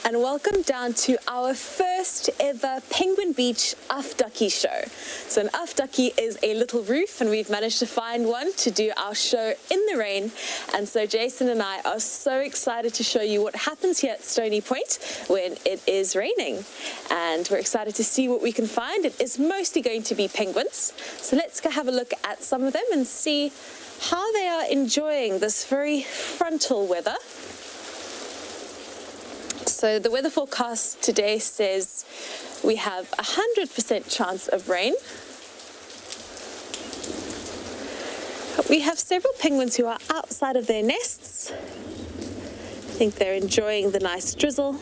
and welcome down to our first ever Penguin Beach Afdaki show. So an Afdaki is a little roof, and we've managed to find one to do our show in the rain. And so Jason and I are so excited to show you what happens here at Stony Point when it is raining. And we're excited to see what we can find. It is mostly going to be penguins. So let's go have a look at some of them and see how they are enjoying this very frontal weather. So the weather forecast today says we have 100% chance of rain. We have several penguins who are outside of their nests. I think they're enjoying the nice drizzle.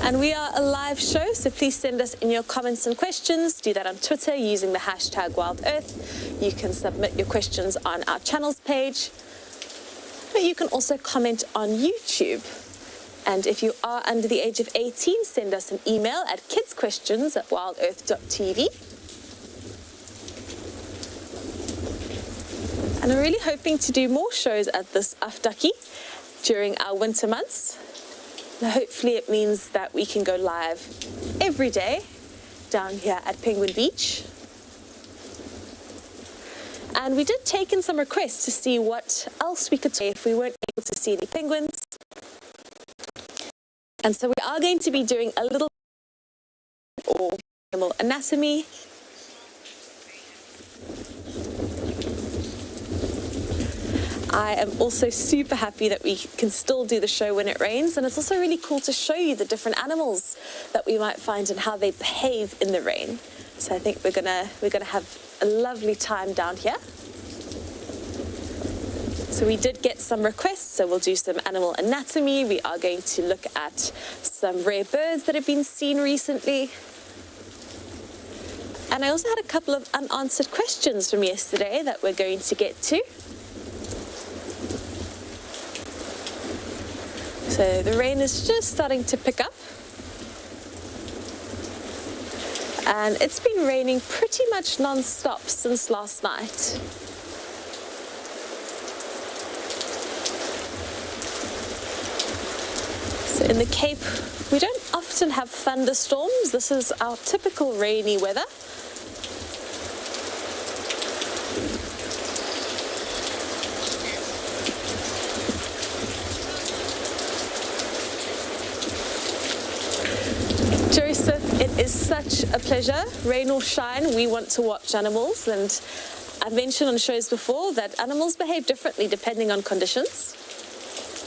And we are a live show, so please send us in your comments and questions. Do that on Twitter using the hashtag WildEarth. You can submit your questions on our channels page. But you can also comment on YouTube. And if you are under the age of 18, send us an email at kidsquestions@wildearth.tv. And I'm really hoping to do more shows at this Afdaki during our winter months. Now, hopefully it means that we can go live every day down here at Penguin Beach. And we did take in some requests to see what else we could say if we weren't able to see any penguins. And so we are going to be doing a little or animal anatomy. I am also super happy that we can still do the show when it rains, and it's also really cool to show you the different animals that we might find and how they behave in the rain. So I think we're gonna have a lovely time down here. So we did get some requests, so we'll do some animal anatomy. We are going to look at some rare birds that have been seen recently. And I also had a couple of unanswered questions from yesterday that we're going to get to. So the rain is just starting to pick up. And it's been raining pretty much non-stop since last night. So in the Cape, we don't often have thunderstorms. This is our typical rainy weather. Joseph, it is such a pleasure. Rain or shine, we want to watch animals, and I've mentioned on shows before that animals behave differently depending on conditions.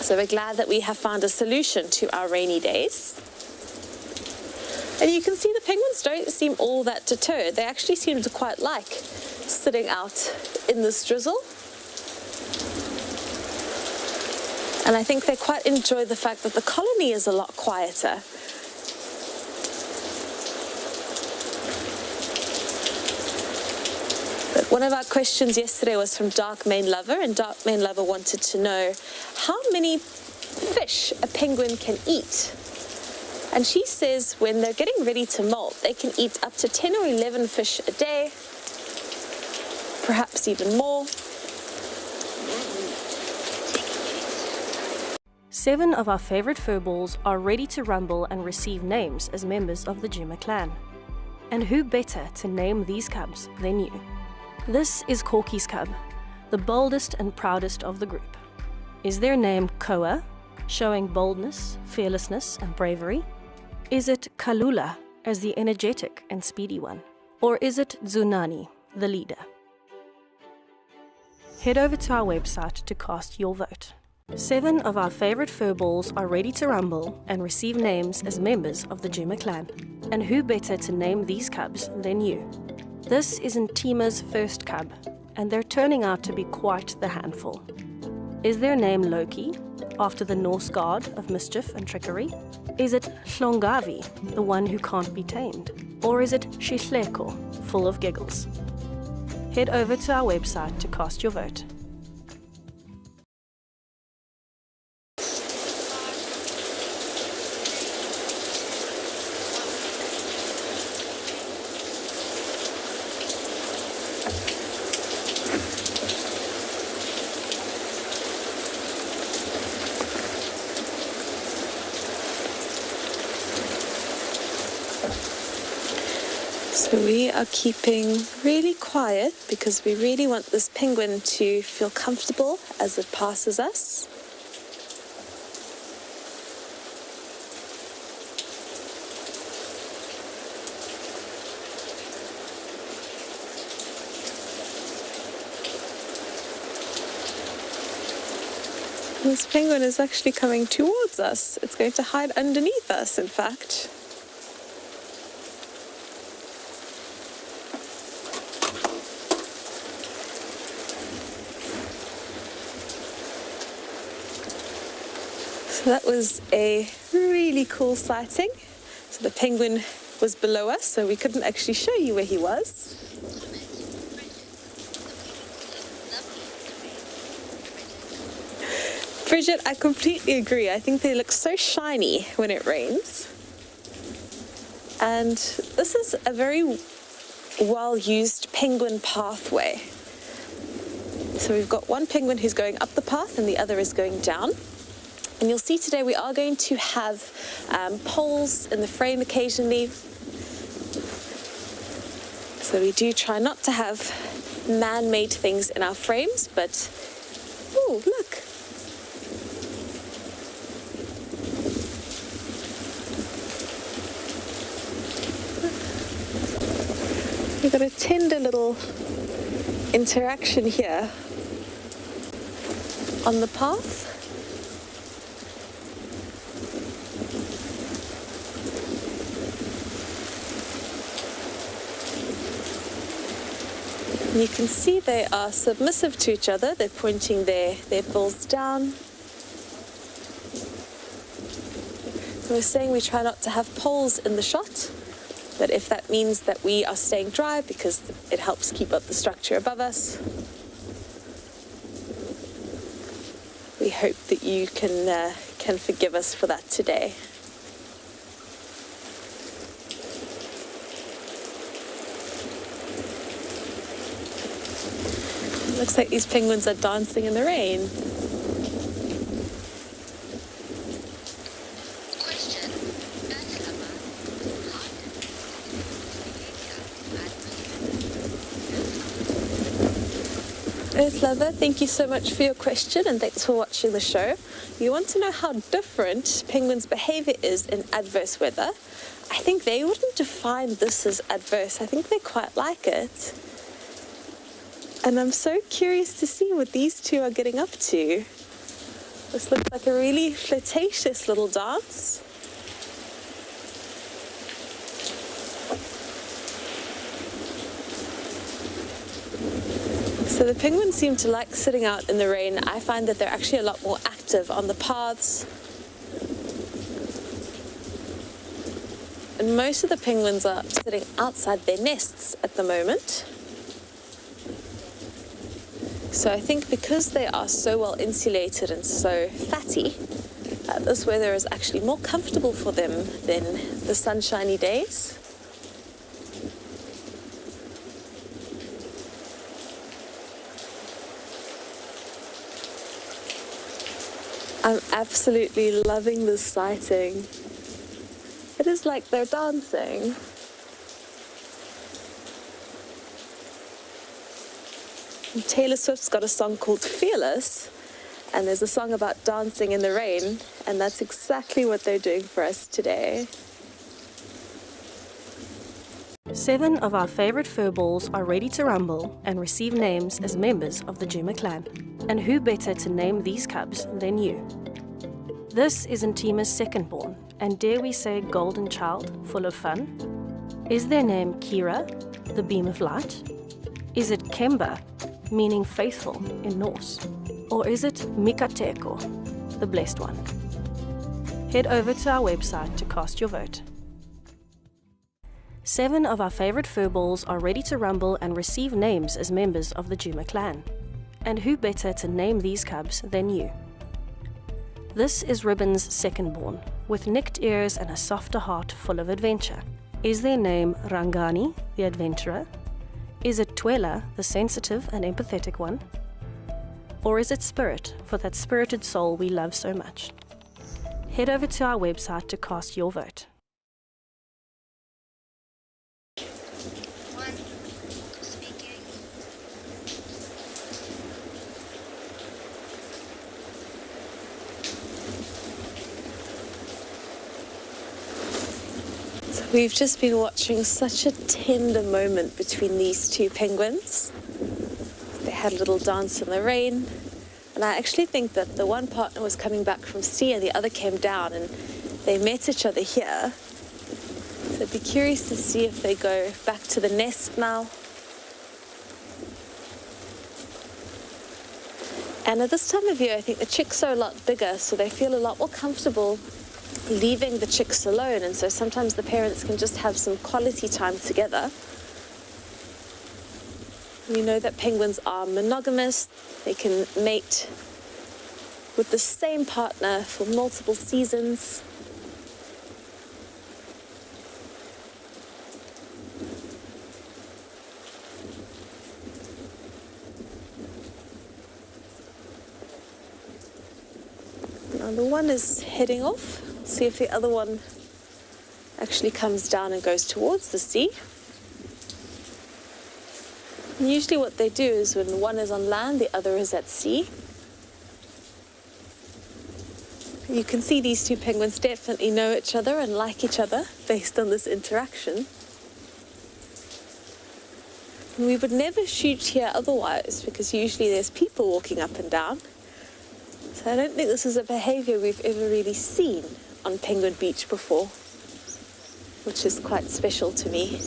So we're glad that we have found a solution to our rainy days. And you can see the penguins don't seem all that deterred. They actually seem to quite like sitting out in this drizzle. And I think they quite enjoy the fact that the colony is a lot quieter. One of our questions yesterday was from Dark Main Lover, and Dark Main Lover wanted to know how many fish a penguin can eat. And she says when they're getting ready to molt, they can eat up to 10 or 11 fish a day, perhaps even more. 7 of our favorite furballs are ready to rumble and receive names as members of the Juma clan. And who better to name these cubs than you? This is Corky's cub, the boldest and proudest of the group. Is their name Koa, showing boldness, fearlessness, and bravery? Is it Kalula, as the energetic and speedy one? Or is it Zunani, the leader? Head over to our website to cast your vote. 7 of our favorite furballs are ready to rumble and receive names as members of the Juma clan. And who better to name these cubs than you? This is Ntima's first cub, and they're turning out to be quite the handful. Is their name Loki, after the Norse god of mischief and trickery? Is it Hlongavi, the one who can't be tamed? Or is it Shihleko, full of giggles? Head over to our website to cast your vote. So we are keeping really quiet because we really want this penguin to feel comfortable as it passes us. This penguin is actually coming towards us. It's going to hide underneath us, in fact. So that was a really cool sighting. So the penguin was below us, so we couldn't actually show you where he was. Bridget, I completely agree. I think they look so shiny when it rains. And this is a very well-used penguin pathway. So we've got one penguin who's going up the path and the other is going down. And you'll see today we are going to have poles in the frame occasionally. So we do try not to have man-made things in our frames, but, oh, look. We've got a tender little interaction here on the path. You can see they are submissive to each other. They're pointing their bills down. So we're saying we try not to have poles in the shot, but if that means that we are staying dry because it helps keep up the structure above us, we hope that you can forgive us for that today. Looks like these penguins are dancing in the rain. Earth Lover, thank you so much for your question and thanks for watching the show. You want to know how different penguins' behavior is in adverse weather? I think they wouldn't define this as adverse. I think they quite like it. And I'm so curious to see what these two are getting up to. This looks like a really flirtatious little dance. So the penguins seem to like sitting out in the rain. I find that they're actually a lot more active on the paths. And most of the penguins are sitting outside their nests at the moment. So I think because they are so well insulated and so fatty, this weather is actually more comfortable for them than the sunshiny days. I'm absolutely loving this sighting. It is like they're dancing. And Taylor Swift's got a song called Fearless, and there's a song about dancing in the rain, and that's exactly what they're doing for us today. 7 of our favorite furballs are ready to rumble and receive names as members of the Juma clan. And who better to name these cubs than you? This is Ntima's second born, and dare we say golden child, full of fun? Is their name Kira, the beam of light? Is it Kemba, meaning faithful in Norse? Or is it Mikateko, the blessed one? Head over to our website to cast your vote. 7 of our favorite furballs are ready to rumble and receive names as members of the Juma clan. And who better to name these cubs than you? This is Ribbon's second born, with nicked ears and a softer heart full of adventure. Is their name Rangani, the adventurer? Is it Twela, the sensitive and empathetic one? Or is it Spirit, for that spirited soul we love so much? Head over to our website to cast your vote. So we've just been watching such a tender moment between these two penguins. They had a little dance in the rain, and I actually think that the one partner was coming back from sea and the other came down, and they met each other here. So I'd be curious to see if they go back to the nest now. And at this time of year, I think the chicks are a lot bigger, so they feel a lot more comfortable leaving the chicks alone, and so sometimes the parents can just have some quality time together. You know that penguins are monogamous. They can mate with the same partner for multiple seasons. Now the one is heading off. See if the other one actually comes down and goes towards the sea. And usually what they do is when one is on land, the other is at sea. You can see these two penguins definitely know each other and like each other based on this interaction. And we would never shoot here otherwise, because usually there's people walking up and down. So I don't think this is a behavior we've ever really seen on Penguin Beach before, which is quite special to me.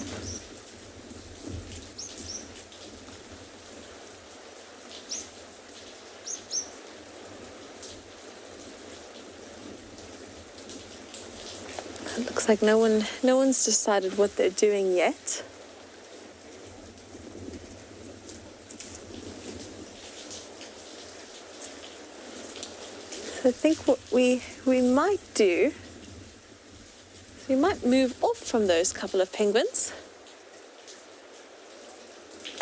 It looks like no one's decided what they're doing yet. So I think what we might do is we might move off from those couple of penguins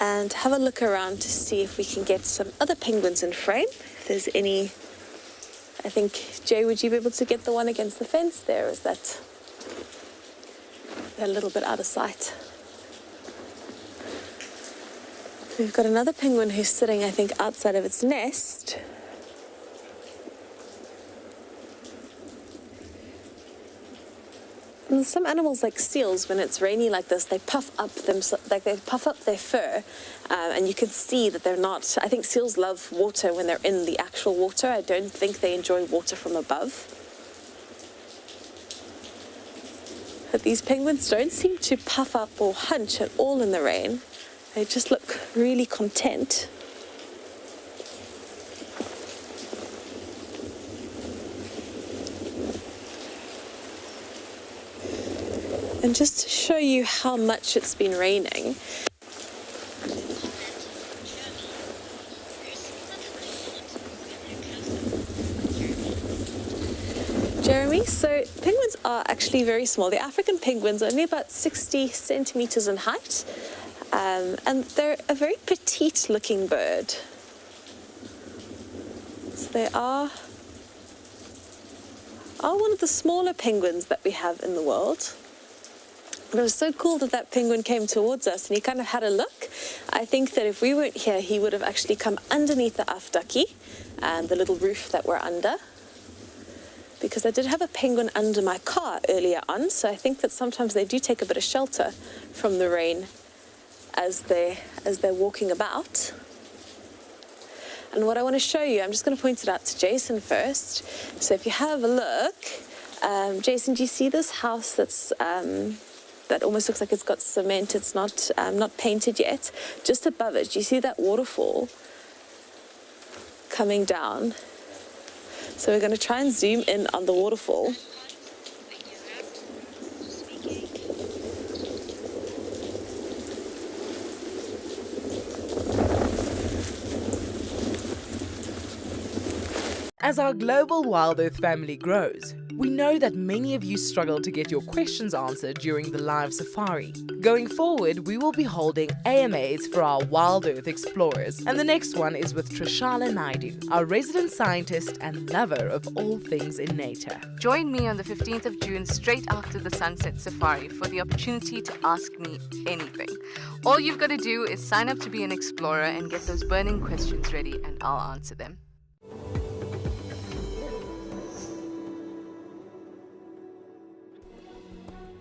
and have a look around to see if we can get some other penguins in frame. If there's any, I think, Jay, would you be able to get the one against the fence there? Is that they're a little bit out of sight? We've got another penguin who's sitting, I think, outside of its nest. And some animals, like seals, when it's rainy like this, they puff up their fur, and you can see that they're not. I think seals love water when they're in the actual water. I don't think they enjoy water from above. But these penguins don't seem to puff up or hunch at all in the rain. They just look really content. And just to show you how much it's been raining. Jeremy, so penguins are actually very small. The African penguins are only about 60 centimeters in height, and they're a very petite looking bird. So they are one of the smaller penguins that we have in the world. But it was so cool that that penguin came towards us and he kind of had a look. I think that if we weren't here, he would have actually come underneath the afdaki and the little roof that we're under. Because I did have a penguin under my car earlier on, so I think that sometimes they do take a bit of shelter from the rain as they're walking about. And what I want to show you, I'm just going to point it out to Jason first. So if you have a look, Jason, do you see this house that almost looks like it's got cement? It's not painted yet. Just above it, do you see that waterfall coming down? So we're going to try and zoom in on the waterfall. As our global WildEarth family grows, we know that many of you struggle to get your questions answered during the live safari. Going forward, we will be holding AMAs for our WildEarth explorers, and the next one is with Trishala Naidu, our resident scientist and lover of all things in nature. Join me on the 15th of June straight after the Sunset Safari for the opportunity to ask me anything. All you've got to do is sign up to be an explorer and get those burning questions ready, and I'll answer them.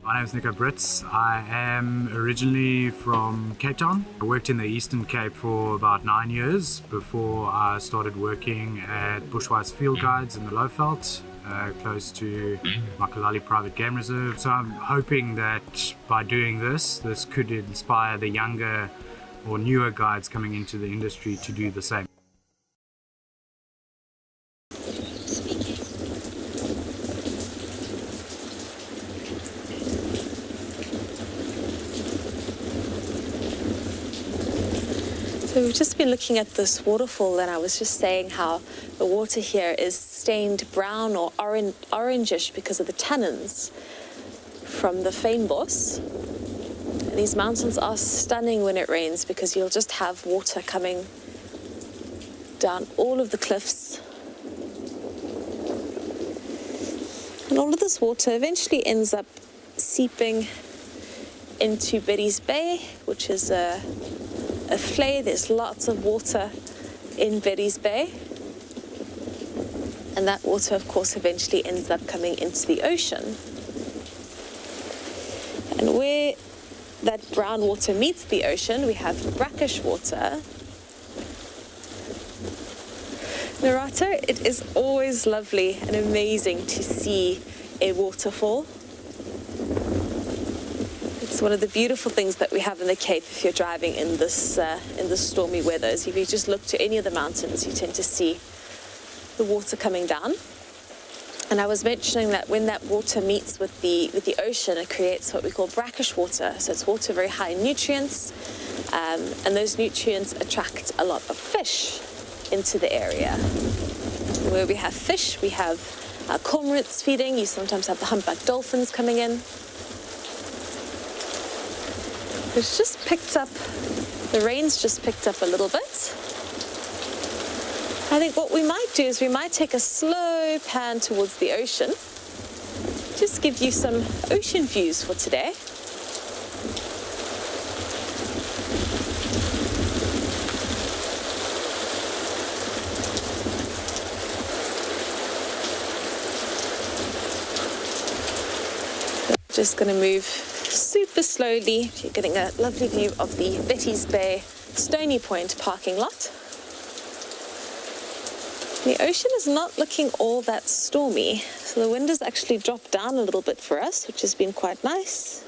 My name is Nico Brits. I am originally from Cape Town. I worked in the Eastern Cape for about 9 years before I started working at Bushwise Field Guides in the Lowveld, close to Makalali Private Game Reserve. So I'm hoping that by doing this could inspire the younger or newer guides coming into the industry to do the same. So we've just been looking at this waterfall, and I was just saying how the water here is stained brown or orangish because of the tannins from the fynbos. And these mountains are stunning when it rains because you'll just have water coming down all of the cliffs. And all of this water eventually ends up seeping into Betty's Bay, which is a flay. There's lots of water in Betty's Bay, and that water of course eventually ends up coming into the ocean. And where that brown water meets the ocean, we have brackish water. Narata, it is always lovely and amazing to see a waterfall. It's one of the beautiful things that we have in the Cape if you're driving in this stormy weather. If you just look to any of the mountains, you tend to see the water coming down. And I was mentioning that when that water meets with the ocean, it creates what we call brackish water. So it's water very high in nutrients, and those nutrients attract a lot of fish into the area. Where we have fish, we have cormorants feeding. You sometimes have the humpback dolphins coming in. It's just picked up, the rain's just picked up a little bit. I think what we might do is we might take a slow pan towards the ocean. Just give you some ocean views for today. Just going to move super slowly. You're getting a lovely view of the Betty's Bay Stony Point parking lot. The ocean is not looking all that stormy, so the wind has actually dropped down a little bit for us, which has been quite nice.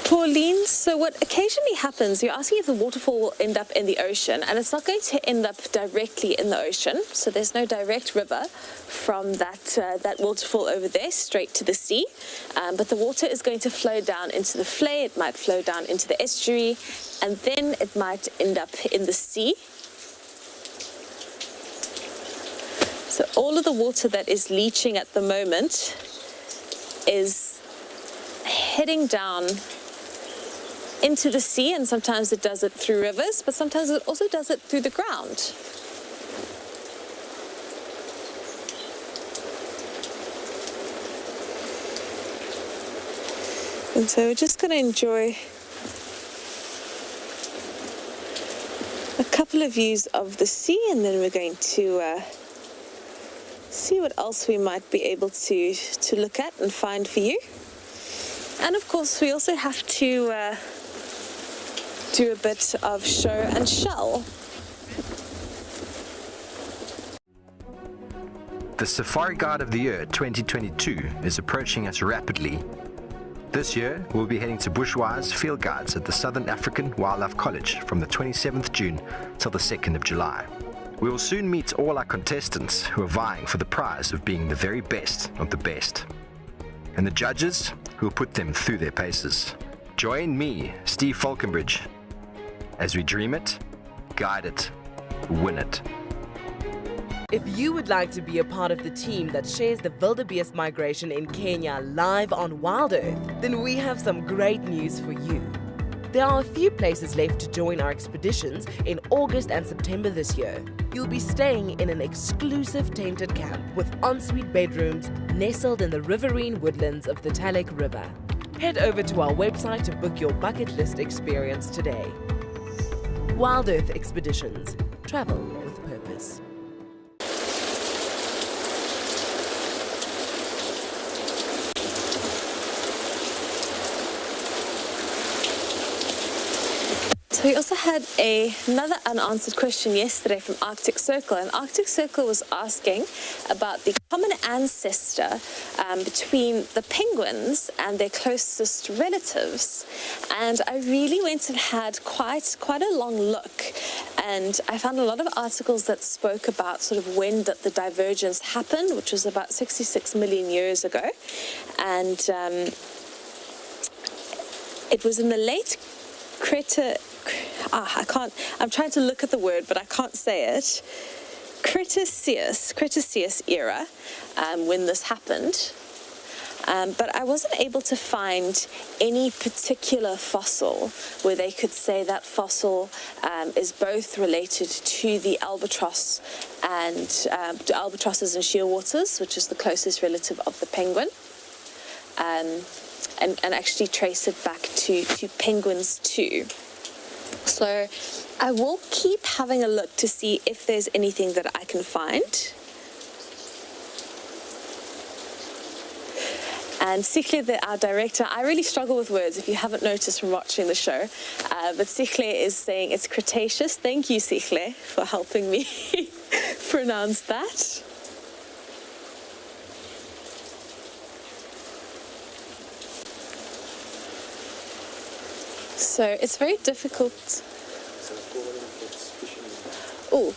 Pauline, so what occasionally happens, you're asking if the waterfall will end up in the ocean, and it's not going to end up directly in the ocean. So there's no direct river from that waterfall over there straight to the sea. But the water is going to flow down into the flay, it might flow down into the estuary, and then it might end up in the sea. So all of the water that is leaching at the moment is heading down into the sea, and sometimes it does it through rivers, but sometimes it also does it through the ground. And so we're just going to enjoy a couple of views of the sea, and then we're going to see what else we might be able to look at and find for you. And of course we also have to do a bit of show and shell. The Safari Guide of the Year 2022 is approaching us rapidly. This year, we'll be heading to Bushwise Field Guides at the Southern African Wildlife College from the 27th June till the 2nd of July. We will soon meet all our contestants who are vying for the prize of being the very best of the best, and the judges who will put them through their paces. Join me, Steve Falconbridge, as we dream it, guide it, win it. If you would like to be a part of the team that shares the wildebeest migration in Kenya live on WildEarth, then we have some great news for you. There are a few places left to join our expeditions in August and September this year. You'll be staying in an exclusive tented camp with ensuite bedrooms nestled in the riverine woodlands of the Talek River. Head over to our website to book your bucket list experience today. WildEarth Expeditions. Travel with purpose. So we also had another unanswered question yesterday from Arctic Circle, and Arctic Circle was asking about the common ancestor between the penguins and their closest relatives. And I really went and had quite a long look, and I found a lot of articles that spoke about sort of when the divergence happened, which was about 66 million years ago, and it was in the late I'm trying to look at the word, but I can't say it. Cretaceous era, when this happened. But I wasn't able to find any particular fossil where they could say that fossil is both related to the albatross and to albatrosses and shearwaters, which is the closest relative of the penguin. And actually trace it back to penguins too. So I will keep having a look to see if there's anything that I can find. And Sikle, our director, I really struggle with words if you haven't noticed from watching the show. But Sikle is saying it's Cretaceous. Thank you, Sikle, for helping me pronounce that. So it's very difficult. Oh,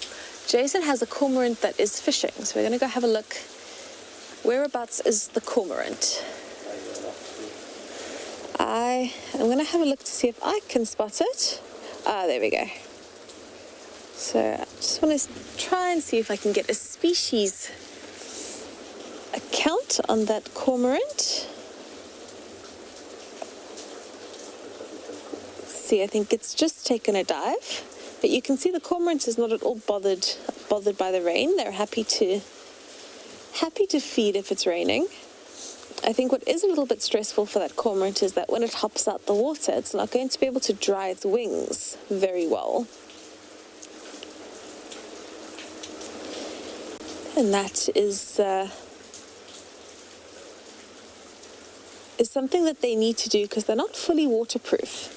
Jason has a cormorant that is fishing. So we're going to go have a look. Whereabouts is the cormorant? I'm going to have a look to see if I can spot it. Ah, there we go. So I just want to try and see if I can get a species account on that cormorant. See, I think it's just taken a dive, but you can see the cormorant is not at all bothered by the rain. They're happy to feed if it's raining. I think what is a little bit stressful for that cormorant is that when it hops out the water, it's not going to be able to dry its wings very well. And that is something that they need to do because they're not fully waterproof.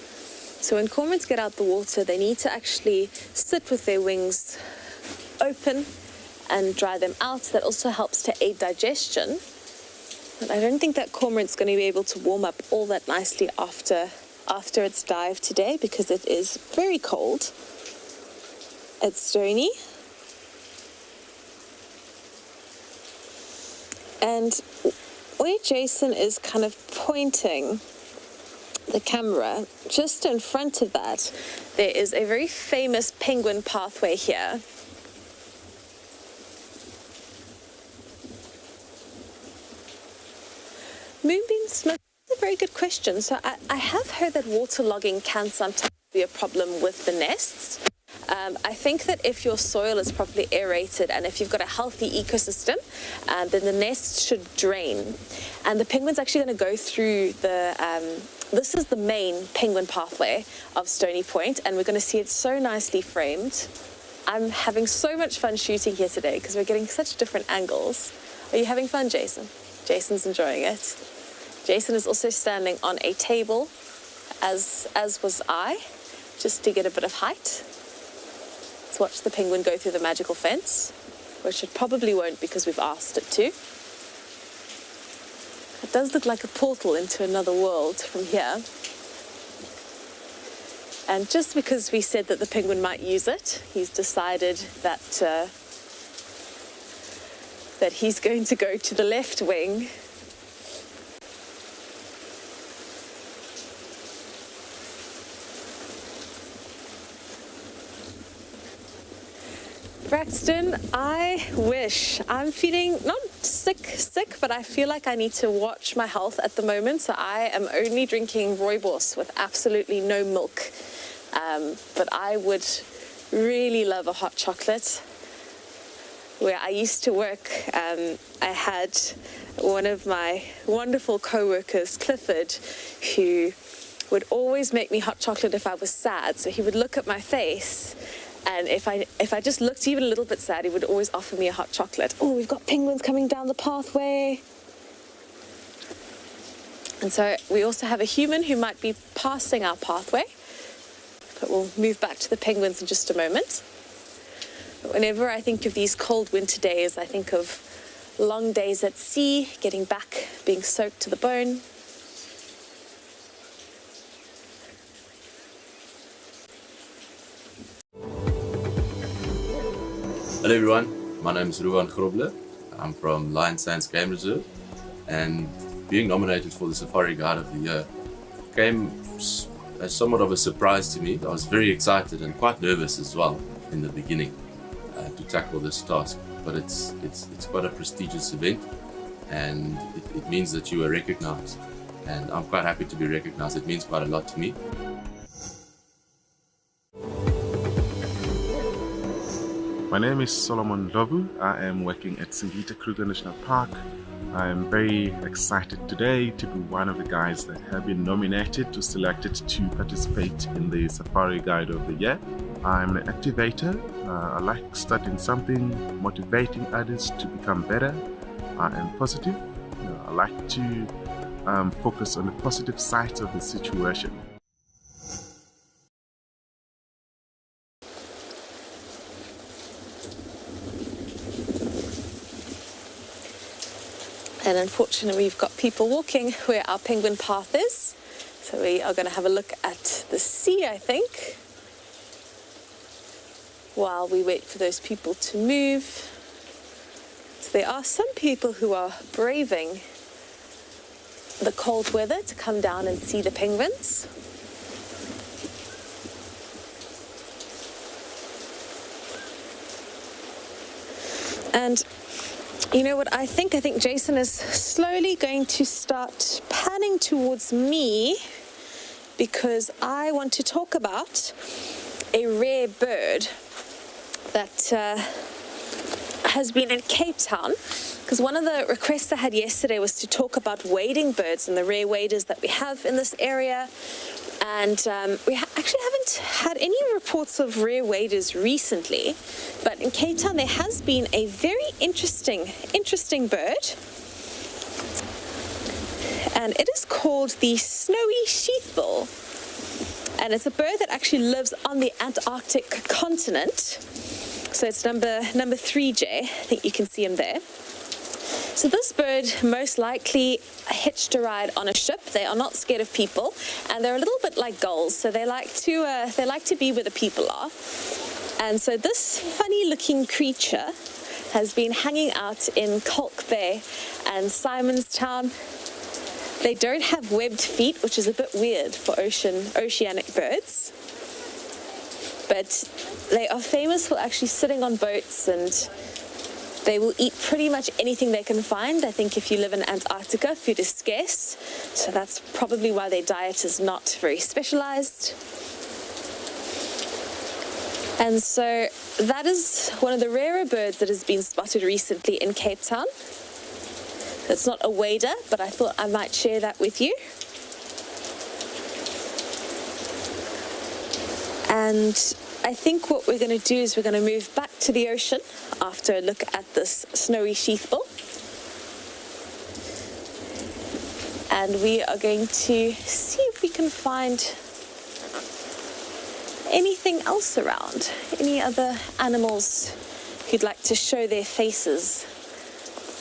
So when cormorants get out the water, they need to actually sit with their wings open and dry them out. That also helps to aid digestion. But I don't think that cormorant's going to be able to warm up all that nicely after its dive today because it is very cold. It's stony. And where Jason is kind of pointing the camera, just in front of that, there is a very famous penguin pathway here. Moonbeam Smith, that's a very good question. So I have heard that waterlogging can sometimes be a problem with the nests. I think that if your soil is properly aerated and if you've got a healthy ecosystem, then the nest should drain. And the penguin's actually going to go through this is the main penguin pathway of Stony Point, and we're going to see it so nicely framed. I'm having so much fun shooting here today because we're getting such different angles. Are you having fun, Jason? Jason's enjoying it. Jason is also standing on a table, as was I, just to get a bit of height. Let's watch the penguin go through the magical fence, which it probably won't because we've asked it to. It does look like a portal into another world from here. And just because we said that the penguin might use it, he's decided that he's going to go to the left wing. Braxton, I wish. I'm feeling not sick, but I feel like I need to watch my health at the moment, so I am only drinking rooibos with absolutely no milk. But I would really love a hot chocolate. Where I used to work, I had one of my wonderful co-workers, Clifford, who would always make me hot chocolate if I was sad. So he would look at my face, and if I just looked even a little bit sad, he would always offer me a hot chocolate. Oh, we've got penguins coming down the pathway. And so we also have a human who might be passing our pathway, but we'll move back to the penguins in just a moment. But whenever I think of these cold winter days, I think of long days at sea, getting back, being soaked to the bone. Hello everyone, my name is Ruvan Grobler. I'm from Lion Sands Game Reserve, and being nominated for the Safari Guide of the Year came as somewhat of a surprise to me. I was very excited and quite nervous as well in the beginning to tackle this task, but it's quite a prestigious event, and it means that you are recognized, and I'm quite happy to be recognized. It means quite a lot to me. My name is Solomon Lovu. I am working at Singita Kruger National Park. I am very excited today to be one of the guys that have been nominated or selected to participate in the Safari Guide of the Year. I'm an activator. I like studying something, motivating others to become better. I am positive. I like to focus on the positive sides of the situation. And unfortunately, we've got people walking where our penguin path is. So we are going to have a look at the sea, I think, while we wait for those people to move. So there are some people who are braving the cold weather to come down and see the penguins. And you know what I think? I think Jason is slowly going to start panning towards me because I want to talk about a rare bird that has been in Cape Town. Because one of the requests I had yesterday was to talk about wading birds and the rare waders that we have in this area. And we actually haven't had any reports of rare waders recently, but in Cape Town there has been a very interesting bird, and it is called the snowy sheathbill, and it's a bird that actually lives on the Antarctic continent. So it's number 3J. I think you can see him there. So this bird most likely hitched a ride on a ship. They are not scared of people, and they're a little bit like gulls. So they like to be where the people are. And so this funny-looking creature has been hanging out in Kalk Bay and Simonstown. They don't have webbed feet, which is a bit weird for oceanic birds. But they are famous for actually sitting on boats, and they will eat pretty much anything they can find. I think if you live in Antarctica, food is scarce, so that's probably why their diet is not very specialized. And so that is one of the rarer birds that has been spotted recently in Cape Town. It's not a wader, but I thought I might share that with you. And I think what we're going to do is we're going to move back to the ocean after a look at this snowy sheathbill. And we are going to see if we can find anything else around, any other animals who'd like to show their faces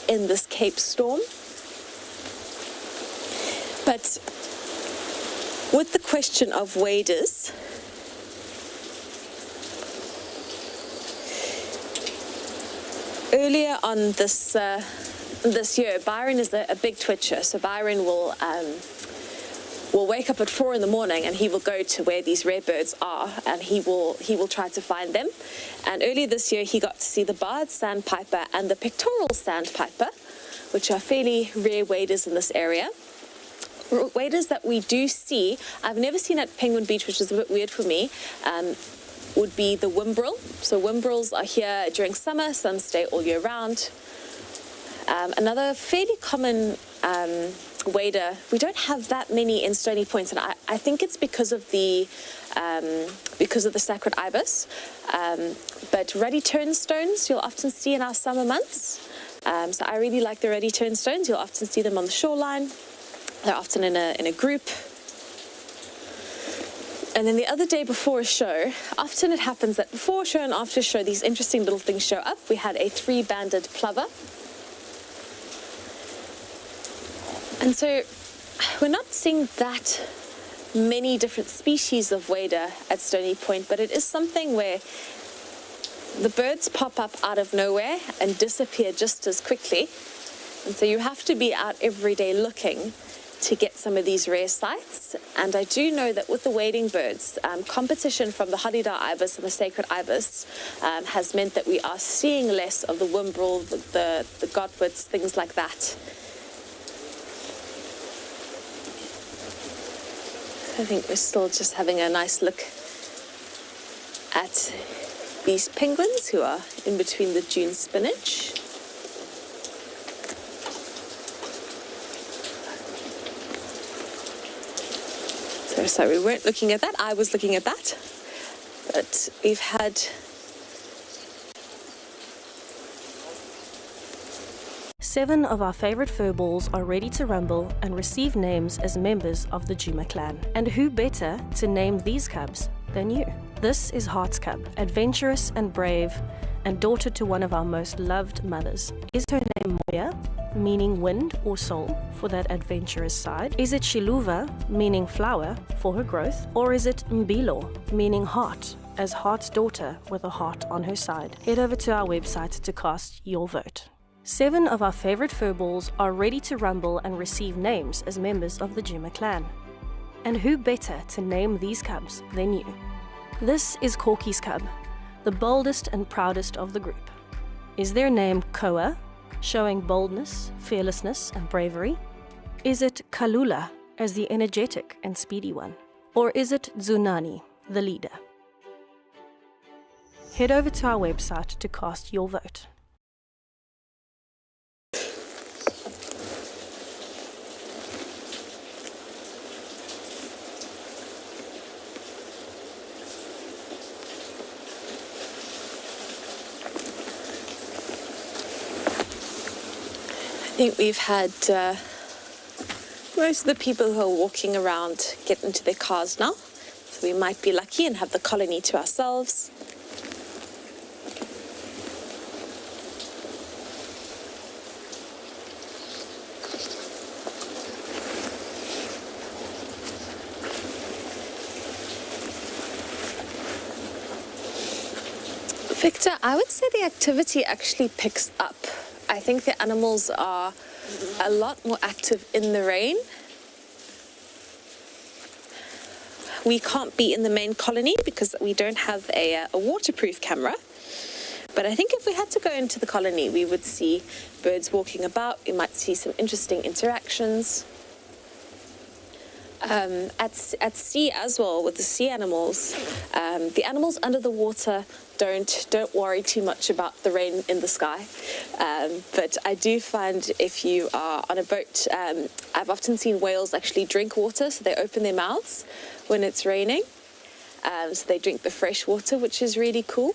in this Cape storm. But with the question of waders, earlier on this year, Byron is a big twitcher. So Byron will wake up at 4 in the morning and he will go to where these rare birds are, and he will try to find them. And earlier this year, he got to see the barred sandpiper and the pictorial sandpiper, which are fairly rare waders in this area. Waders that we do see, I've never seen at Penguin Beach, which is a bit weird for me, would be the whimbrel. So whimbrels are here during summer, some stay all year round. Another fairly common wader, we don't have that many in Stony Point, and I think it's because of the sacred ibis. But ruddy turnstones you'll often see in our summer months. So I really like the ruddy turnstones. You'll often see them on the shoreline. They're often in a group. And then the other day before a show, often it happens that before a show and after a show, these interesting little things show up. We had a 3-banded plover. And so we're not seeing that many different species of wader at Stony Point, but it is something where the birds pop up out of nowhere and disappear just as quickly. And so you have to be out every day looking to get some of these rare sights. And I do know that with the wading birds, competition from the Hollydow ibis and the sacred ibis has meant that we are seeing less of the whimbrel, the godwits, things like that. I think we're still just having a nice look at these penguins who are in between the dune spinach. So we weren't looking at that, I was looking at that. But we've had 7 of our favorite furballs are ready to rumble and receive names as members of the Juma clan. And who better to name these cubs than you? This is Heart's cub, adventurous and brave, and daughter to one of our most loved mothers. Is her name Moya, meaning wind or soul, for that adventurous side? Is it Shiluva, meaning flower, for her growth? Or is it Mbilo, meaning heart, as Heart's daughter with a heart on her side? Head over to our website to cast your vote. 7 of our favorite furballs are ready to rumble and receive names as members of the Juma clan. And who better to name these cubs than you? This is Corky's cub, the boldest and proudest of the group. Is their name Koa, showing boldness, fearlessness, and bravery? Is it Kalula, as the energetic and speedy one? Or is it Zunani, the leader? Head over to our website to cast your vote. I think we've had most of the people who are walking around get into their cars now, so we might be lucky and have the colony to ourselves. Victor, I would say the activity actually picks up. I think the animals are a lot more active in the rain. We can't be in the main colony because we don't have a waterproof camera. But I think if we had to go into the colony, we would see birds walking about. We might see some interesting interactions. At sea as well, with the sea animals, the animals under the water don't worry too much about the rain in the sky. But I do find if you are on a boat, I've often seen whales actually drink water, so they open their mouths when it's raining. So they drink the fresh water, which is really cool.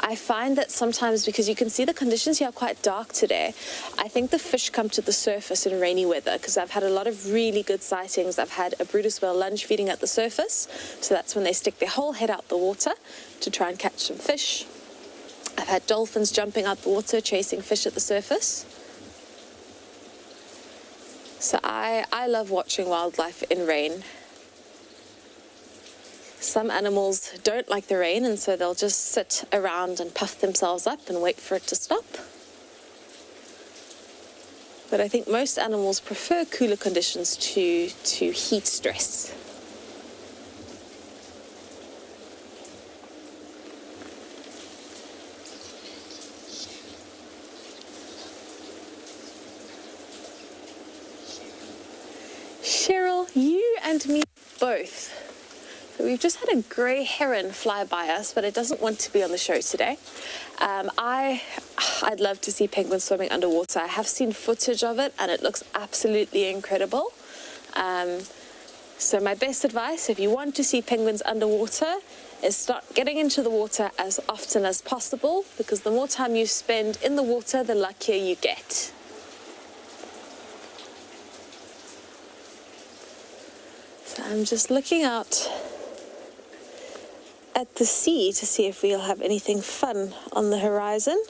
I find that sometimes, because you can see the conditions here are quite dark today, I think the fish come to the surface in rainy weather, because I've had a lot of really good sightings. I've had a Brutus whale lunge feeding at the surface, so that's when they stick their whole head out the water to try and catch some fish. I've had dolphins jumping out the water chasing fish at the surface. So I love watching wildlife in rain. Some animals don't like the rain, and so they'll just sit around and puff themselves up and wait for it to stop. But I think most animals prefer cooler conditions to heat stress. and me both. So we've just had a grey heron fly by us, but it doesn't want to be on the show today. I'd love to see penguins swimming underwater. I have seen footage of it, and it looks absolutely incredible. So my best advice, if you want to see penguins underwater, is start getting into the water as often as possible, because the more time you spend in the water, the luckier you get. So I'm just looking out at the sea to see if we'll have anything fun on the horizon.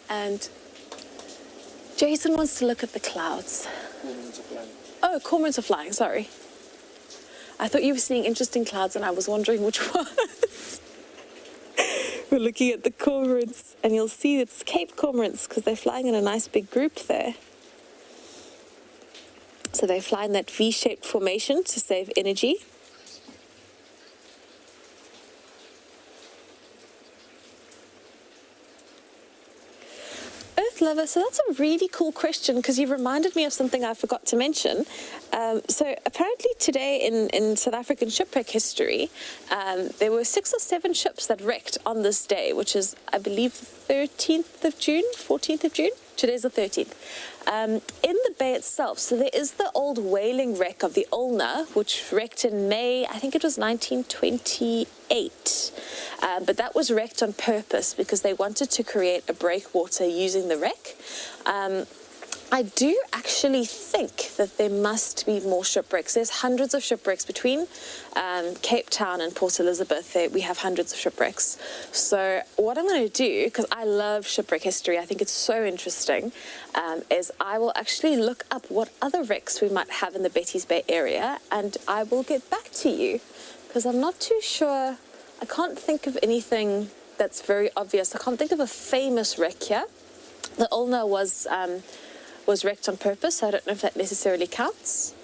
And Jason wants to look at the clouds. Oh, cormorants are flying, sorry. I thought you were seeing interesting clouds and I was wondering which one. We're looking at the cormorants, and you'll see it's Cape cormorants because they're flying in a nice big group there. So they fly in that V-shaped formation to save energy. Earth lover, so that's a really cool question because you reminded me of something I forgot to mention. So apparently today in South African shipwreck history, there were 6 or 7 ships that wrecked on this day, which is, I believe, 13th of June, 14th of June. Today's the 13th. In the bay itself, so there is the old whaling wreck of the Ulna, which wrecked in May, I think it was 1928. But that was wrecked on purpose because they wanted to create a breakwater using the wreck. I do actually think that there must be more shipwrecks. There's hundreds of shipwrecks between Cape Town and Port Elizabeth. We have hundreds of shipwrecks. So what I'm going to do, because I love shipwreck history, I think it's so interesting, is I will actually look up what other wrecks we might have in the Betty's Bay area, and I will get back to you, because I'm not too sure. I can't think of anything that's very obvious. I can't think of a famous wreck here. The Ulna was wrecked on purpose, so I don't know if that necessarily counts.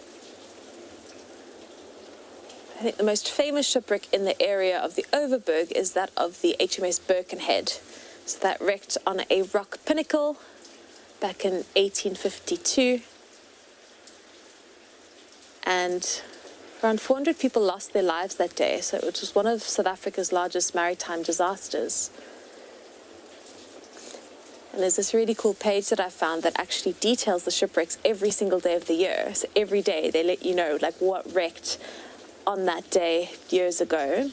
I think the most famous shipwreck in the area of the Overberg is that of the HMS Birkenhead. So that wrecked on a rock pinnacle back in 1852. And around 400 people lost their lives that day, so it was one of South Africa's largest maritime disasters. And there's this really cool page that I found that actually details the shipwrecks every single day of the year. So every day they let you know like what wrecked on that day years ago.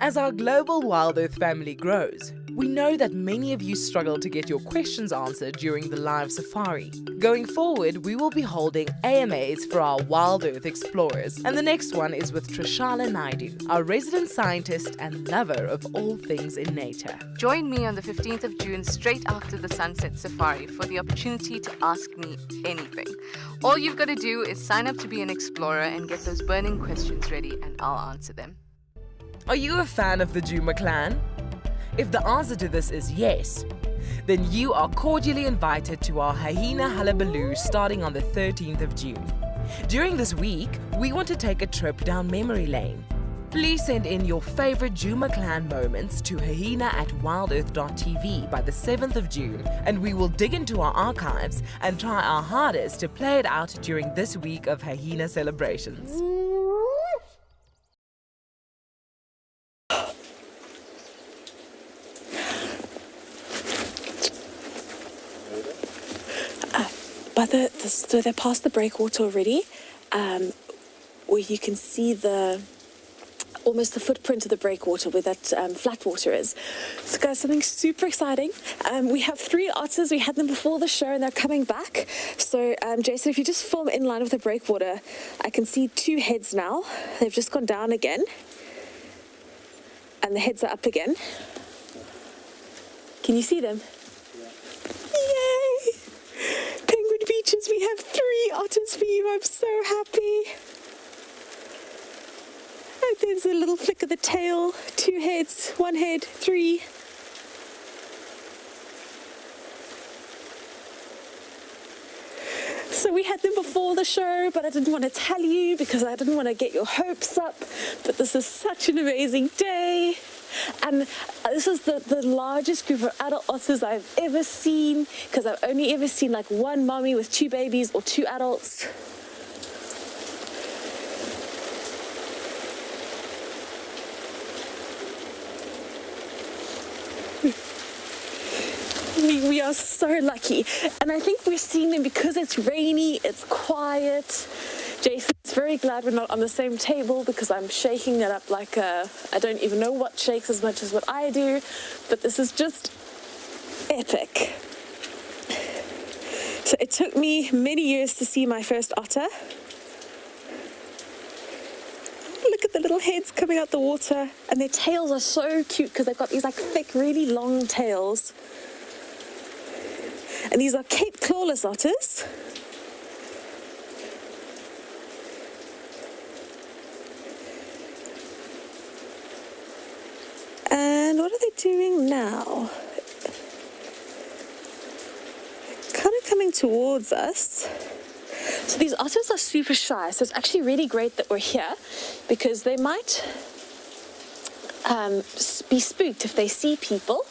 As our global WildEarth family grows, we know that many of you struggle to get your questions answered during the live safari. Going forward, we will be holding AMAs for our WildEarth explorers, and the next one is with Trishala Naidu, our resident scientist and lover of all things in nature. Join me on the 15th of June straight after the Sunset Safari for the opportunity to ask me anything. All you've got to do is sign up to be an explorer and get those burning questions ready, and I'll answer them. Are you a fan of the Juma clan? If the answer to this is yes, then you are cordially invited to our Hyena Hullabaloo starting on the 13th of June. During this week, we want to take a trip down memory lane. Please send in your favorite Juma clan moments to hyena@wildearth.tv by the 7th of June, and we will dig into our archives and try our hardest to play it out during this week of Hyena celebrations. So they're past the breakwater already, where you can see almost the footprint of the breakwater where that flat water is. So guys, something super exciting. We have 3 otters. We had them before the show and they're coming back. So Jason, if you just film in line with the breakwater, I can see 2 heads now. They've just gone down again. And the heads are up again. Can you see them? Yay! Penguin Beaches, we have 3 otters for you. I'm so happy. And there's a little flick of the tail. 2 heads, 1 head, 3. So So we had them before the show, but I didn't want to tell you because I didn't want to get your hopes up. But this is such an amazing day. And this is the largest group of adult otters I've ever seen, because I've only ever seen like one mommy with 2 babies or 2 adults. We are so lucky, and I think we're seeing them because it's rainy, it's quiet. Jason's very glad we're not on the same table because I'm shaking it up like I don't even know what shakes as much as what I do, but this is just epic. So it took me many years to see my first otter. Look at the little heads coming out the water, and their tails are so cute because they've got these like thick, really long tails. And these are Cape clawless otters. And what are they doing now? Kind of coming towards us. So these otters are super shy, so it's actually really great that we're here because they might be spooked if they see people.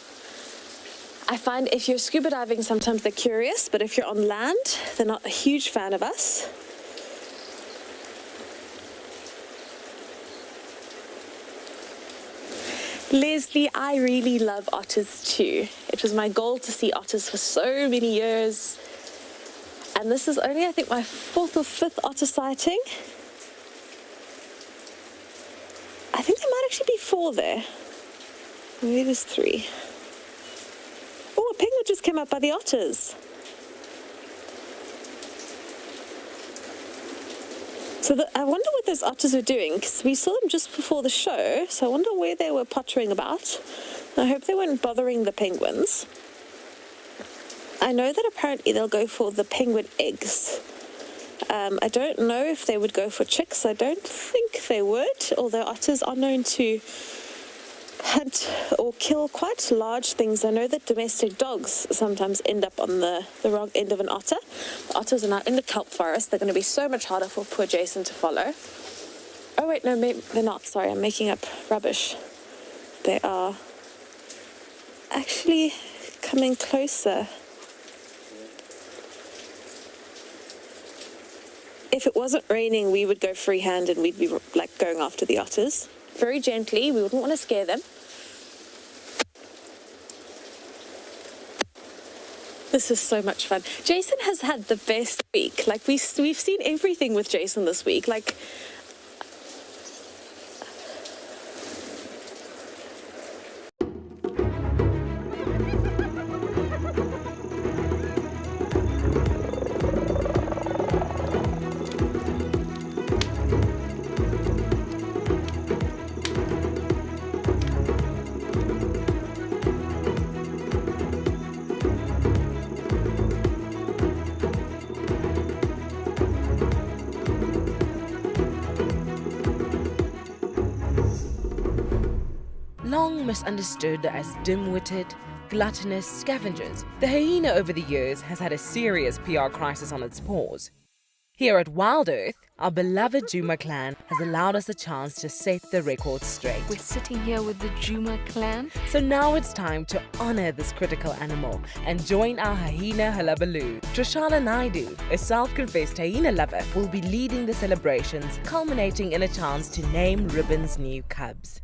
I find if you're scuba diving, sometimes they're curious, but if you're on land, they're not a huge fan of us. Leslie, I really love otters too. It was my goal to see otters for so many years. And this is only, I think, my 4th or 5th otter sighting. I think there might actually be 4 there. Maybe there's 3. Oh, a penguin just came up by the otters. So I wonder what those otters are doing, because we saw them just before the show, so I wonder where they were pottering about. I hope they weren't bothering the penguins. I know that apparently they'll go for the penguin eggs. I don't know if they would go for chicks. I don't think they would, although otters are known to hunt or kill quite large things. I know that domestic dogs sometimes end up on the wrong end of an otter. The otters are now in the kelp forest. They're going to be so much harder for poor Jason to follow. Oh wait, no, maybe they're not. Sorry, I'm making up rubbish. They are actually coming closer. If it wasn't raining, we would go freehand and we'd be like going after the otters. Very gently, we wouldn't want to scare them. This is so much fun. Jason has had the best week. Like we've seen everything with Jason this week. Like Long misunderstood as dim-witted, gluttonous scavengers, the hyena over the years has had a serious PR crisis on its paws. Here at WildEarth, our beloved Juma clan has allowed us a chance to set the record straight. We're sitting here with the Juma clan. So now it's time to honor this critical animal and join our hyena hullabaloo. Trishana Naidu, a self-confessed hyena lover, will be leading the celebrations, culminating in a chance to name Ribbon's new cubs.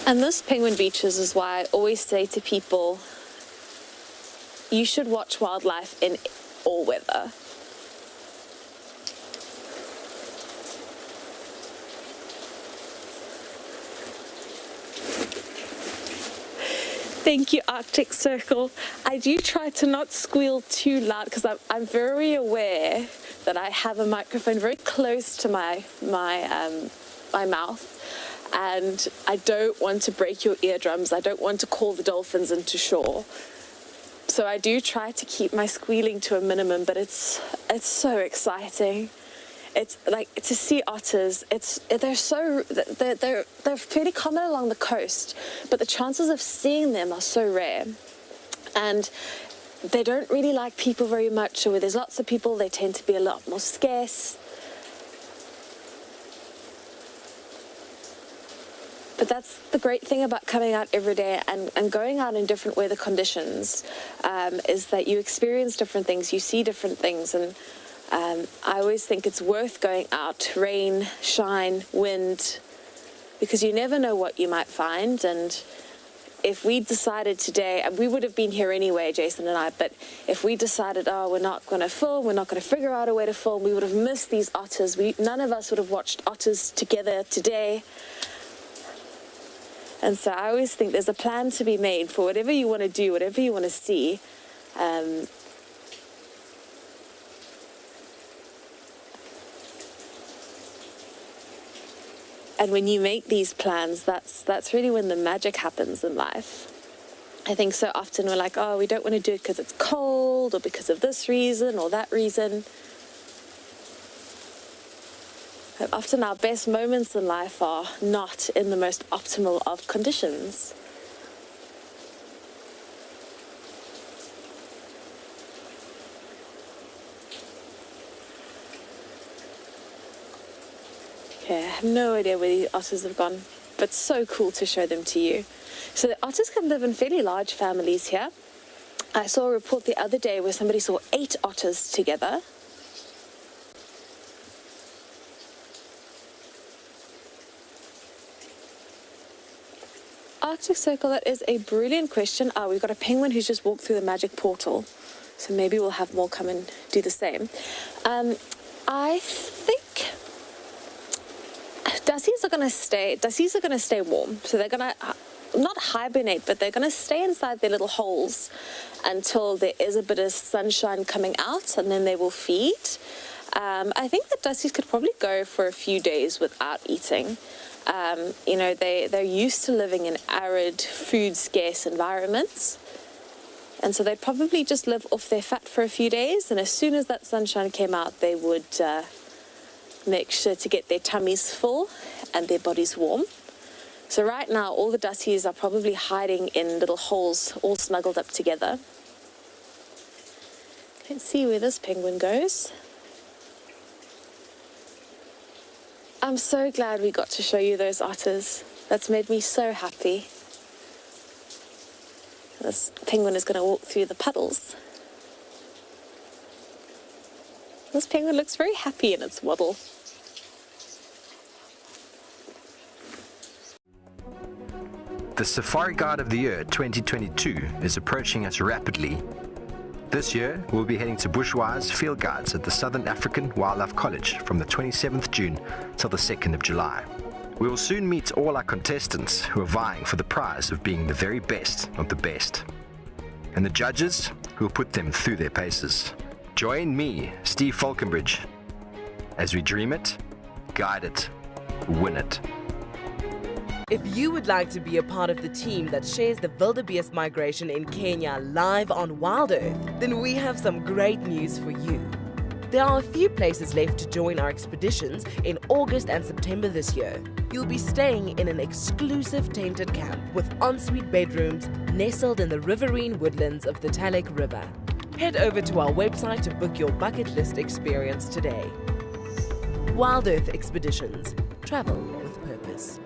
And this Penguin Beaches is why I always say to people, you should watch wildlife in all weather. Thank you, Arctic Circle. I do try to not squeal too loud because I'm very aware that I have a microphone very close to my mouth. And I don't want to break your eardrums. I don't want to call the dolphins into shore. So I do try to keep my squealing to a minimum, but it's so exciting. It's like to see otters. They're fairly common along the coast, but the chances of seeing them are so rare, and they don't really like people very much. So where there's lots of people, they tend to be a lot more scarce. But that's the great thing about coming out every day and going out in different weather conditions, is that you experience different things, you see different things, and I always think it's worth going out, rain, shine, wind, because you never know what you might find. And if we decided today, and we would have been here anyway, Jason and I, but if we decided, oh, we're not going to film, we're not going to figure out a way to film, we would have missed these otters. None of us would have watched otters together today. And so I always think there's a plan to be made for whatever you want to do, whatever you want to see. And when you make these plans, that's really when the magic happens in life. I think so often we're like, oh, we don't want to do it because it's cold or because of this reason or that reason. But often our best moments in life are not in the most optimal of conditions. Okay, I have no idea where the otters have gone, but so cool to show them to you. So the otters can live in fairly large families here. I saw a report the other day where somebody saw 8 otters together. Arctic Circle, that is a brilliant question. We've got a penguin who's just walked through the magic portal, so maybe we'll have more come and do the same. I think Dussies are going to stay warm, so they're going to not hibernate, but they're going to stay inside their little holes until there is a bit of sunshine coming out, and then they will feed. I think that Dussies could probably go for a few days without eating. You know, they're used to living in arid, food-scarce environments, and so they'd probably just live off their fat for a few days, and as soon as that sunshine came out, they would make sure to get their tummies full and their bodies warm. So right now, all the Dussies are probably hiding in little holes, all snuggled up together. Let's see where this penguin goes. I'm so glad we got to show you those otters. That's made me so happy. This penguin is going to walk through the puddles. This penguin looks very happy in its waddle. The Safari Guide of the Year 2022 is approaching us rapidly. This year, we'll be heading to Bushwise Field Guides at the Southern African Wildlife College from the 27th June till the 2nd of July. We will soon meet all our contestants who are vying for the prize of being the very best of the best, and the judges who will put them through their paces. Join me, Steve Falconbridge, as we dream it, guide it, win it. If you would like to be a part of the team that shares the wildebeest migration in Kenya live on WildEarth, then we have some great news for you. There are a few places left to join our expeditions in August and September this year. You'll be staying in an exclusive tented camp with ensuite bedrooms nestled in the riverine woodlands of the Talek River. Head over to our website to book your bucket list experience today. WildEarth Expeditions. Travel with purpose.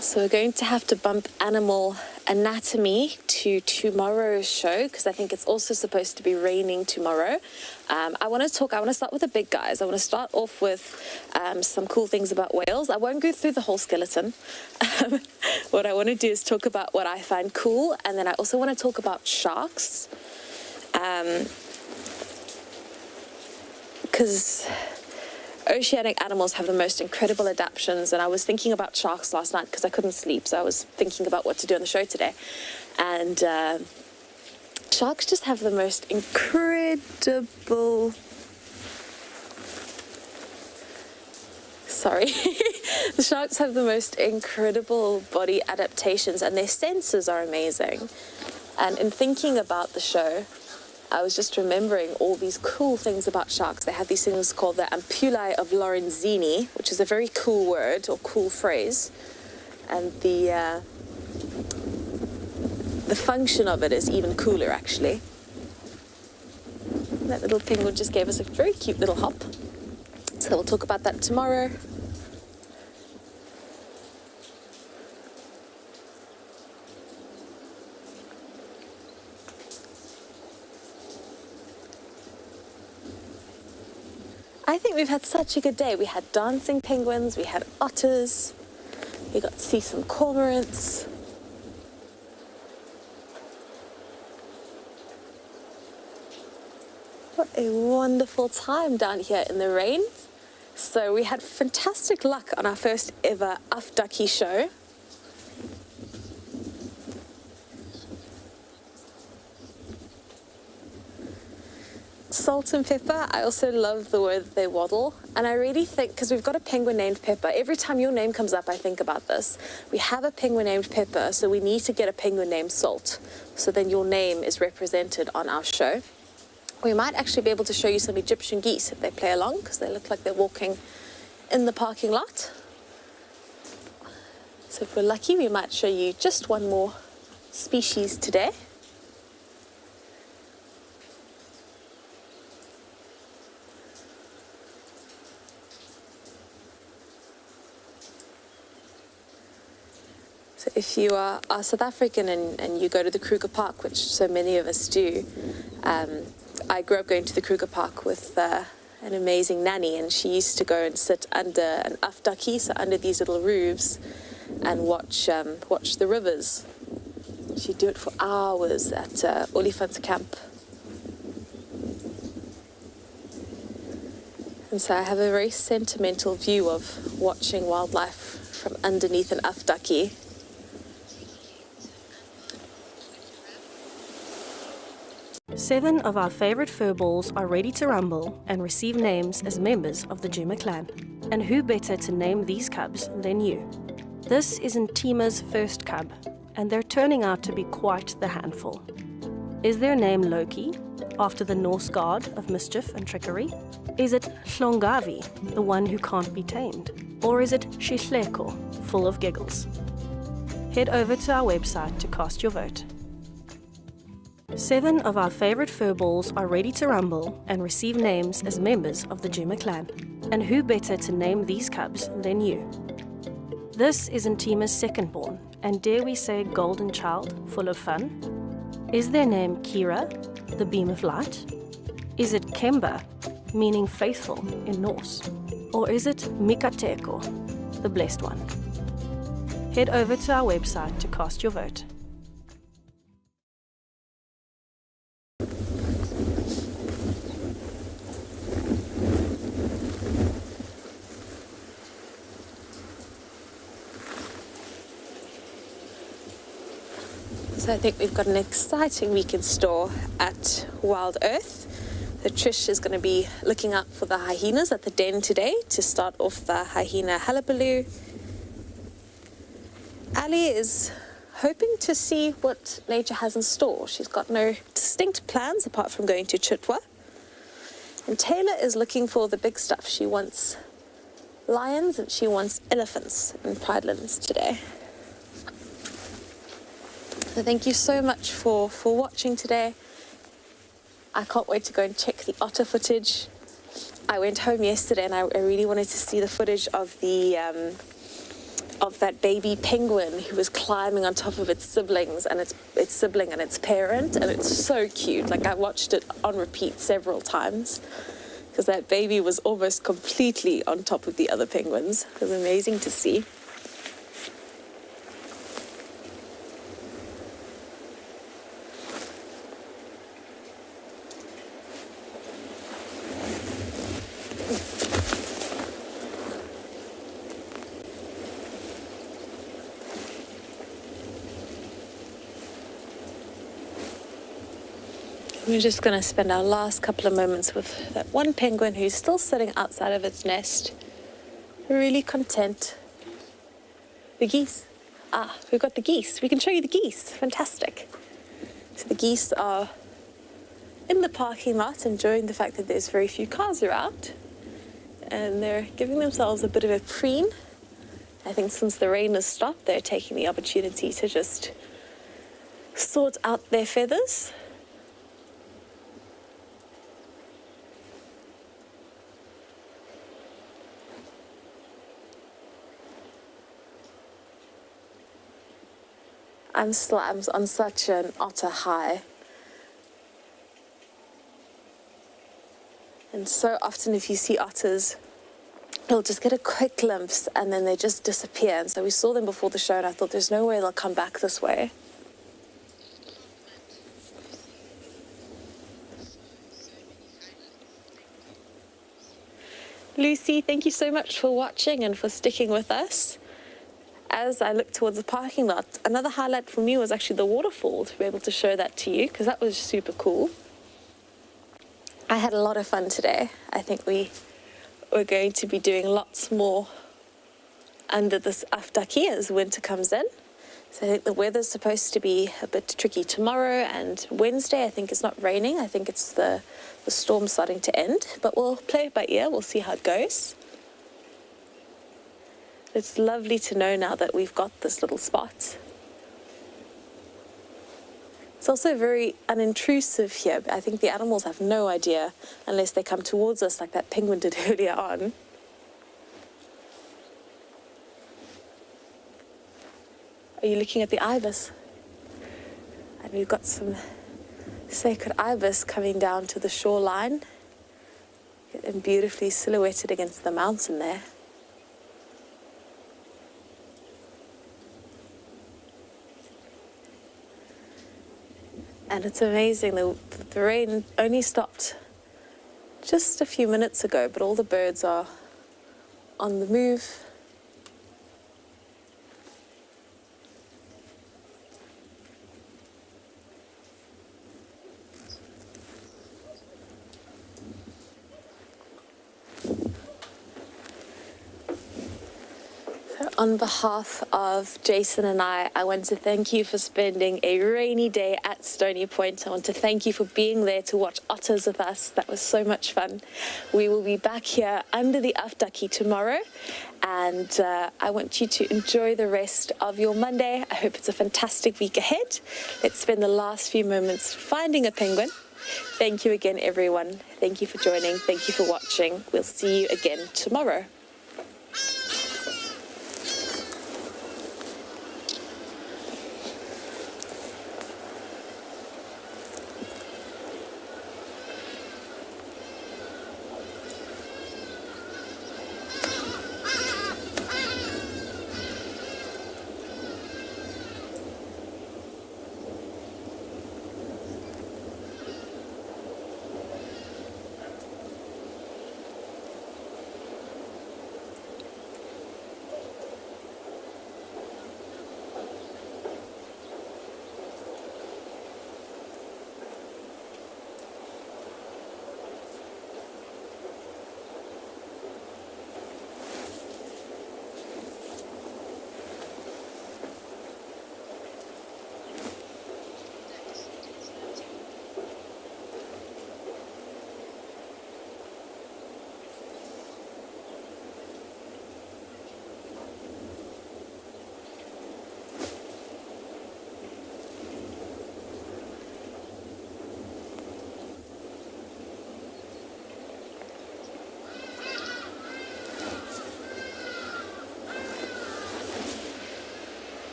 So we're going to have to bump animal anatomy to tomorrow's show because I think it's also supposed to be raining tomorrow. I want to start with the big guys. I want to start off with some cool things about whales. I won't go through the whole skeleton. What I want to do is talk about what I find cool, and then I also want to talk about sharks. Because oceanic animals have the most incredible adaptations, and I was thinking about sharks last night because I couldn't sleep, so I was thinking about what to do on the show today. And sharks just have the most incredible Sorry. The sharks have the most incredible body adaptations and their senses are amazing. And in thinking about the show, I was just remembering all these cool things about sharks. They have these things called the ampullae of Lorenzini, which is a very cool word or cool phrase. And the function of it is even cooler, actually. That little penguin just gave us a very cute little hop. So we'll talk about that tomorrow. I think we've had such a good day. We had dancing penguins, we had otters, we got to see some cormorants. What a wonderful time down here in the rain. So we had fantastic luck on our first ever Afdaki show. Salt and pepper, I also love the way that they waddle. And I really think, because we've got a penguin named Pepper, every time your name comes up, I think about this. We have a penguin named Pepper, so we need to get a penguin named Salt. So then your name is represented on our show. We might actually be able to show you some Egyptian geese if they play along, because they look like they're walking in the parking lot. So if we're lucky, we might show you just one more species today. So if you are South African and you go to the Kruger Park, which so many of us do, I grew up going to the Kruger Park with an amazing nanny, and she used to go and sit under an afdaki, so under these little roofs, and watch the rivers. She'd do it for hours at Olifants camp. And so I have a very sentimental view of watching wildlife from underneath an afdaki. Seven of our favourite furballs are ready to rumble and receive names as members of the Juma clan. And who better to name these cubs than you? This is Ntima's first cub, and they're turning out to be quite the handful. Is their name Loki, after the Norse god of mischief and trickery? Is it Hlongavi, the one who can't be tamed? Or is it Shihleko, full of giggles? Head over to our website to cast your vote. Seven of our favourite furballs are ready to rumble and receive names as members of the Juma clan. And who better to name these cubs than you? This is Ntima's second born, and dare we say golden child, full of fun? Is their name Kira, the beam of light? Is it Kemba, meaning faithful in Norse? Or is it Mikateko, the blessed one? Head over to our website to cast your vote. So I think we've got an exciting week in store at WildEarth. So Trish is going to be looking out for the hyenas at the den today to start off the hyena hullabaloo. Ali is hoping to see what nature has in store. She's got no distinct plans apart from going to Chitwa. And Taylor is looking for the big stuff. She wants lions and she wants elephants in Pridelands today. So thank you so much for watching today. I can't wait to go and check the otter footage. I went home yesterday and I really wanted to see the footage of that baby penguin who was climbing on top of its siblings and its sibling and its parent, and it's so cute. Like, I watched it on repeat several times because that baby was almost completely on top of the other penguins. It was amazing to see. We're just going to spend our last couple of moments with that one penguin who's still sitting outside of its nest. Really content. The geese. Ah, we've got the geese. We can show you the geese. Fantastic. So the geese are in the parking lot enjoying the fact that there's very few cars around. And they're giving themselves a bit of a preen. I think since the rain has stopped, they're taking the opportunity to just sort out their feathers. I'm on such an otter high. And so often if you see otters, you'll just get a quick glimpse and then they just disappear. And so we saw them before the show and I thought there's no way they'll come back this way. Lucy, thank you so much for watching and for sticking with us. As I look towards the parking lot, another highlight for me was actually the waterfall, to be able to show that to you, because that was super cool. I had a lot of fun today. I think we're going to be doing lots more under this afdaki as winter comes in. So I think the weather's supposed to be a bit tricky tomorrow, and Wednesday I think it's not raining. I think it's the storm starting to end, but we'll play it by ear. We'll see how it goes. It's lovely to know now that we've got this little spot. It's also very unintrusive here. I think the animals have no idea unless they come towards us like that penguin did earlier on. Are you looking at the ibis? And we've got some sacred ibis coming down to the shoreline and beautifully silhouetted against the mountain there. And it's amazing, the rain only stopped just a few minutes ago, but all the birds are on the move. On behalf of Jason and I want to thank you for spending a rainy day at Stony Point. I want to thank you for being there to watch otters with us. That was so much fun. We will be back here under the afdaki tomorrow, and I want you to enjoy the rest of your Monday. I hope it's a fantastic week ahead. Let's spend the last few moments finding a penguin. Thank you again, everyone. Thank you for joining. Thank you for watching. We'll see you again tomorrow.